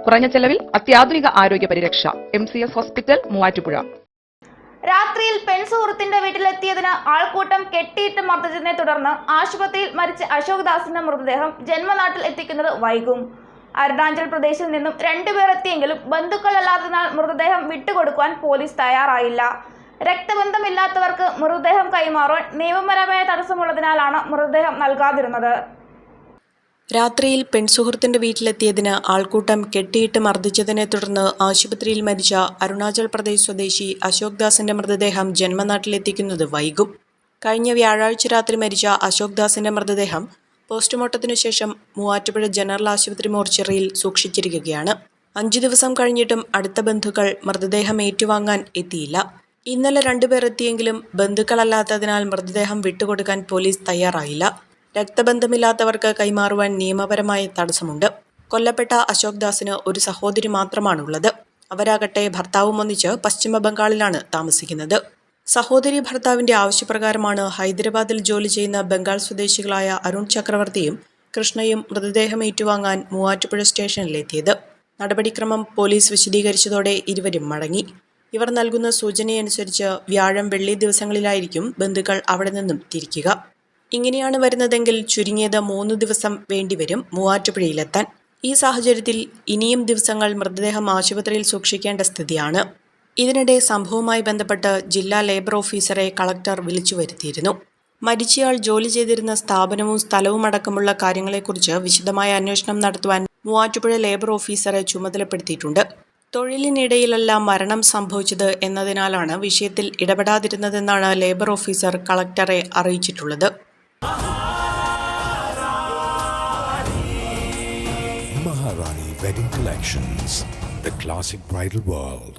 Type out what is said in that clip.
കുറഞ്ഞ ചെലവിൽ അത്യാധുനിക ആരോഗ്യ പരിരക്ഷ. MCS hospital, Muvattupuzha. രാത്രിയിൽ പെൺസുഹൃത്തിന്റെ വീട്ടിലെത്തിയതിന് ആൾക്കൂട്ടം കെട്ടിയിട്ട് മർദ്ദിച്ചതിനെ തുടർന്ന് ആശുപത്രിയിൽ മരിച്ച അശോക് ദാസിന്റെ മൃതദേഹം ജന്മനാട്ടിൽ എത്തിക്കുന്നത് വൈകും. അരുണാചൽ പ്രദേശിൽ നിന്നും 2 പേർ എത്തിയെങ്കിലും ബന്ധുക്കളല്ലാത്തതിനാൽ മൃതദേഹം വിട്ടുകൊടുക്കുവാൻ പോലീസ് തയ്യാറായില്ല. രക്തബന്ധമില്ലാത്തവർക്ക് മൃതദേഹം കൈമാറാൻ നിയമപരമായ തടസ്സമുള്ളതിനാലാണ് മൃതദേഹം നൽകാതിരുന്നത്. രാത്രിയിൽ പെൺസുഹൃത്തിന്റെ വീട്ടിലെത്തിയതിന് ആൾക്കൂട്ടം കെട്ടിയിട്ട് മർദ്ദിച്ചതിനെ തുടർന്ന് ആശുപത്രിയിൽ മരിച്ച അരുണാചൽ പ്രദേശ് സ്വദേശി അശോക് ദാസിന്റെ മൃതദേഹം ജന്മനാട്ടിലെത്തിക്കുന്നത് വൈകും. കഴിഞ്ഞ വ്യാഴാഴ്ച രാത്രി മരിച്ച അശോക് ദാസിന്റെ മൃതദേഹം പോസ്റ്റ്മോർട്ടത്തിനു ശേഷം മൂവാറ്റുപുഴ ജനറൽ ആശുപത്രി മോർച്ചറിയിൽ സൂക്ഷിച്ചിരിക്കുകയാണ്. 5 ദിവസം കഴിഞ്ഞിട്ടും അടുത്ത ബന്ധുക്കൾ മൃതദേഹം ഏറ്റുവാങ്ങാൻ എത്തിയില്ല. ഇന്നലെ 2 പേർ എത്തിയെങ്കിലും ബന്ധുക്കളല്ലാത്തതിനാൽ മൃതദേഹം വിട്ടുകൊടുക്കാൻ പോലീസ് തയ്യാറായില്ല. രക്തബന്ധമില്ലാത്തവർക്ക് കൈമാറുവാൻ നിയമപരമായ തടസ്സമുണ്ട്. കൊല്ലപ്പെട്ട അശോക് ദാസിന് ഒരു സഹോദരി മാത്രമാണുള്ളത്. അവരാകട്ടെ ഭർത്താവും ഒന്നിച്ച് പശ്ചിമ ബംഗാളിലാണ് താമസിക്കുന്നത്. സഹോദരി ഭർത്താവിന്റെ ആവശ്യപ്രകാരമാണ് ഹൈദരാബാദിൽ ജോലി ചെയ്യുന്ന ബംഗാൾ സ്വദേശികളായ അരുൺ ചക്രവർത്തിയും കൃഷ്ണയും മൃതദേഹം ഏറ്റുവാങ്ങാൻ മൂവാറ്റുപുഴ സ്റ്റേഷനിലെത്തിയത്. നടപടിക്രമം പോലീസ് വിശദീകരിച്ചതോടെ ഇരുവരും മടങ്ങി. ഇവർ നൽകുന്ന സൂചനയനുസരിച്ച് വ്യാഴം, വെള്ളി ദിവസങ്ങളിലായിരിക്കും ബന്ധുക്കൾ അവിടെ നിന്നും തിരിക്കുക. ഇങ്ങനെയാണ് വരുന്നതെങ്കിൽ ചുരുങ്ങിയത് 3 ദിവസം വേണ്ടിവരും മൂവാറ്റുപുഴയിലെത്താൻ. ഈ സാഹചര്യത്തിൽ ഇനിയും ദിവസങ്ങൾ മൃതദേഹം ആശുപത്രിയിൽ സൂക്ഷിക്കേണ്ട സ്ഥിതിയാണ്. ഇതിനിടെ സംഭവവുമായി ബന്ധപ്പെട്ട് ജില്ലാ ലേബർ ഓഫീസറെ കളക്ടർ വിളിച്ചു വരുത്തിയിരുന്നു. മരിച്ചയാൾ ജോലി ചെയ്തിരുന്ന സ്ഥാപനവും സ്ഥലവും അടക്കമുള്ള കാര്യങ്ങളെക്കുറിച്ച് വിശദമായ അന്വേഷണം നടത്തുവാൻ മൂവാറ്റുപുഴ ലേബർ ഓഫീസറെ ചുമതലപ്പെടുത്തിയിട്ടുണ്ട്. തൊഴിലിനിടയിലല്ല മരണം സംഭവിച്ചത് എന്നതിനാലാണ് വിഷയത്തിൽ ഇടപെടാതിരുന്നതെന്നാണ് ലേബർ ഓഫീസർ കളക്ടറെ അറിയിച്ചിട്ടുള്ളത്. Maharani Wedding Collections, the classic bridal world.